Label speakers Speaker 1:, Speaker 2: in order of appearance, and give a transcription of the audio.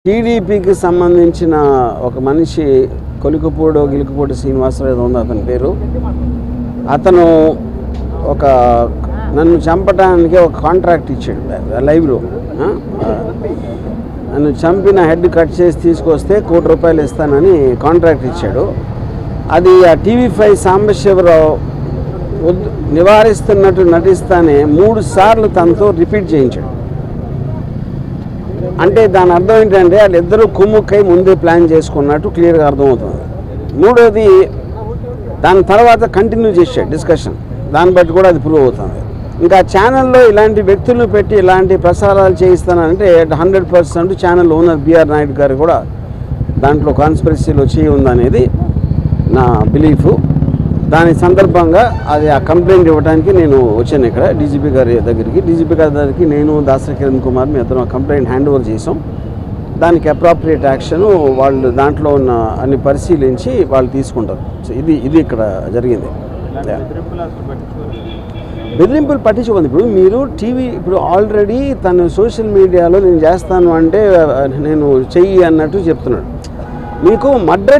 Speaker 1: టీడీపీకి సంబంధించిన ఒక మనిషి గిలుకుపూడి శ్రీనివాసరావు ఏదో ఉంది అతని పేరు. అతను నన్ను చంపడానికి ఒక కాంట్రాక్ట్ ఇచ్చాడు లైవ్లో. నన్ను చంపిన హెడ్ కట్ చేసి తీసుకొస్తే ₹1,00,00,000 ఇస్తానని కాంట్రాక్ట్ ఇచ్చాడు. అది ఆ TV5 సాంబశివరావు నివారిస్తున్నట్టు నటిస్తానే 3 సార్లు తనతో రిపీట్ చేయించాడు. అంటే దాని అర్థం ఏంటంటే వాళ్ళిద్దరూ కుమ్ముక్కై ముందే ప్లాన్ చేసుకున్నట్టు క్లియర్గా అర్థమవుతుంది. మూడోది, దాని తర్వాత కంటిన్యూ చేశాడు డిస్కషన్. దాన్ని బట్టి కూడా అది ప్రూవ్ అవుతుంది. ఇంకా ఛానల్లో ఇలాంటి వ్యక్తులను పెట్టి ఇలాంటి ప్రసారాలు చేయిస్తానంటే 100% ఛానల్ ఓనర్ బిఆర్ నాయుడు గారు కూడా దాంట్లో కాన్స్పిరసీలో చేయి ఉందనేది నా బిలీఫు. దాని సందర్భంగా అది ఆ కంప్లైంట్ ఇవ్వడానికి నేను వచ్చాను ఇక్కడ డీజీపీ గారి దగ్గరికి. నేను దాసరి కిరణ్ కుమార్ మీ ఇద్దరం కంప్లైంట్ హ్యాండ్ ఓవర్ చేసాం. దానికి అప్రాప్రియేట్ యాక్షన్ వాళ్ళు దాంట్లో ఉన్న అన్ని పరిశీలించి వాళ్ళు తీసుకుంటారు. సో ఇది ఇక్కడ జరిగింది. బెదిరింపులు పట్టించుకుంది. ఇప్పుడు మీరు ఇప్పుడు ఆల్రెడీ తను సోషల్ మీడియాలో నేను చేస్తాను అంటే నేను చెయ్యి అన్నట్టు చెప్తున్నాడు. మీకు మర్డర్